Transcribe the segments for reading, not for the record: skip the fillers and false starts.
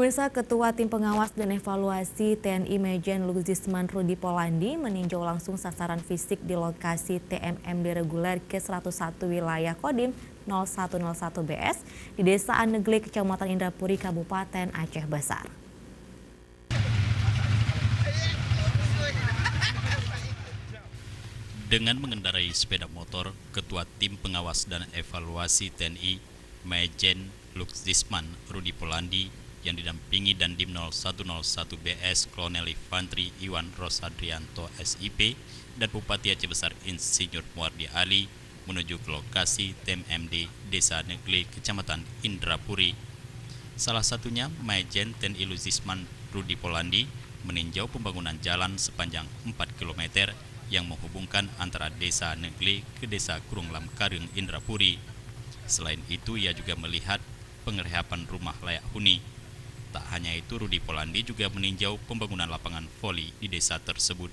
Pemirsa, Ketua Tim Pengawas dan Evaluasi TNI Majen Luxisman Rudi Polandi meninjau langsung sasaran fisik di lokasi TMMD reguler ke-101 wilayah Kodim 0101 BS di Desa Anegli, Kecamatan Indrapuri, Kabupaten Aceh Besar. Dengan mengendarai sepeda motor, Ketua Tim Pengawas dan Evaluasi TNI Majen Luxisman Rudi Polandi yang didampingi Dandim 0101 BS Kolonel Infantri Iwan Rosadrianto SIP dan Bupati Aceh Besar Insinyur Muardi Ali menuju ke lokasi TMMD Desa Negli, Kecamatan Indrapuri. Salah satunya Majen TNI Luxisman Rudi Polandi meninjau pembangunan jalan sepanjang 4 km yang menghubungkan antara Desa Negli ke Desa Kurung Lamkareng Indrapuri. Selain itu, ia juga melihat pengerehapan rumah layak huni. Tak hanya itu, Rudi Polandi juga meninjau pembangunan lapangan voli di desa tersebut.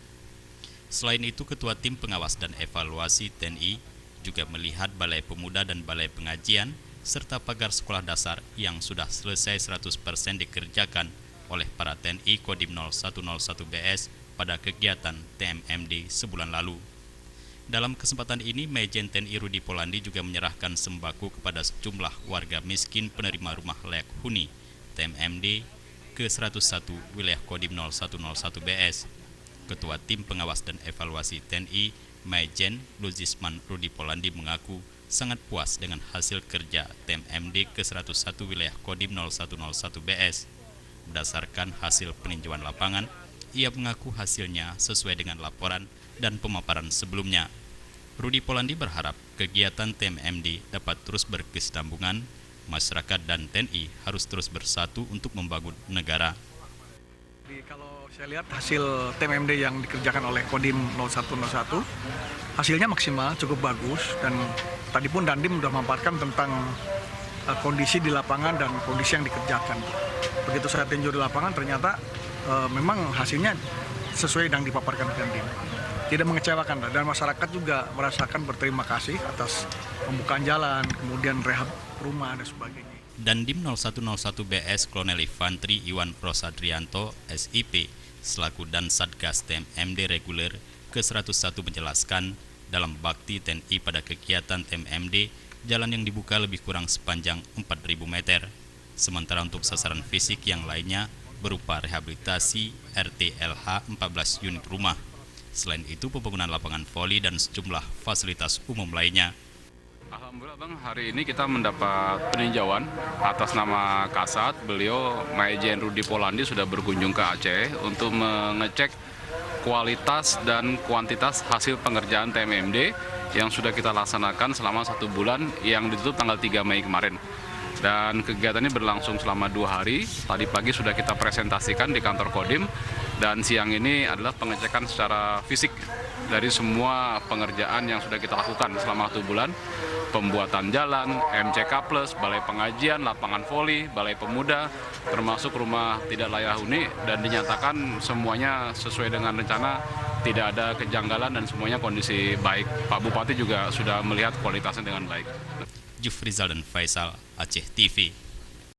Selain itu, Ketua Tim Pengawas dan Evaluasi TNI juga melihat Balai Pemuda dan Balai Pengajian serta pagar sekolah dasar yang sudah selesai 100% dikerjakan oleh para TNI Kodim 0101 BS pada kegiatan TMMD sebulan lalu. Dalam kesempatan ini, Majen TNI Rudi Polandi juga menyerahkan sembako kepada sejumlah warga miskin penerima rumah layak huni TMMD ke-101 wilayah Kodim 0101 BS. Ketua Tim Pengawas dan Evaluasi TNI Majen Luxisman Rudi Polandi mengaku sangat puas dengan hasil kerja TMMD ke-101 wilayah Kodim 0101 BS. Berdasarkan hasil peninjauan lapangan, ia mengaku hasilnya sesuai dengan laporan dan pemaparan sebelumnya. Rudi Polandi berharap kegiatan TMMD dapat terus berkesinambungan. Masyarakat dan TNI harus terus bersatu untuk membangun negara. Kalau saya lihat hasil TMMD yang dikerjakan oleh Kodim 0101, hasilnya maksimal, cukup bagus, dan tadi pun Dandim sudah memaparkan tentang kondisi di lapangan dan kondisi yang dikerjakan. Begitu saya tinjau di lapangan, ternyata memang hasilnya sesuai yang dipaparkan Dandim. Tidak mengecewakan, dan masyarakat juga merasakan berterima kasih atas pembukaan jalan, kemudian rehab rumah dan sebagainya. Dandim 0101 BS Kolonel Infantri Iwan Rosadrianto SIP selaku dan Satgas TMMD reguler ke-101 menjelaskan dalam bakti TNI pada kegiatan TMMD, jalan yang dibuka lebih kurang sepanjang 4.000 meter. Sementara untuk sasaran fisik yang lainnya berupa rehabilitasi RTLH 14 unit rumah. Selain itu, pembangunan lapangan voli dan sejumlah fasilitas umum lainnya. Alhamdulillah Bang, hari ini kita mendapat peninjauan atas nama Kasat. Beliau Majen Rudi Polandi sudah berkunjung ke Aceh untuk mengecek kualitas dan kuantitas hasil pengerjaan TMMD yang sudah kita laksanakan selama 1 bulan yang ditutup tanggal 3 Mei kemarin. Dan kegiatan ini berlangsung selama 2 hari. Tadi pagi sudah kita presentasikan di kantor Kodim, dan siang ini adalah pengecekan secara fisik dari semua pengerjaan yang sudah kita lakukan selama 1 bulan. Pembuatan jalan, MCK+, Balai Pengajian, lapangan voli, Balai Pemuda, termasuk rumah tidak layak huni, dan dinyatakan semuanya sesuai dengan rencana, tidak ada kejanggalan dan semuanya kondisi baik. Pak Bupati juga sudah melihat kualitasnya dengan baik. Jufrizal dan Faisal, Aceh TV.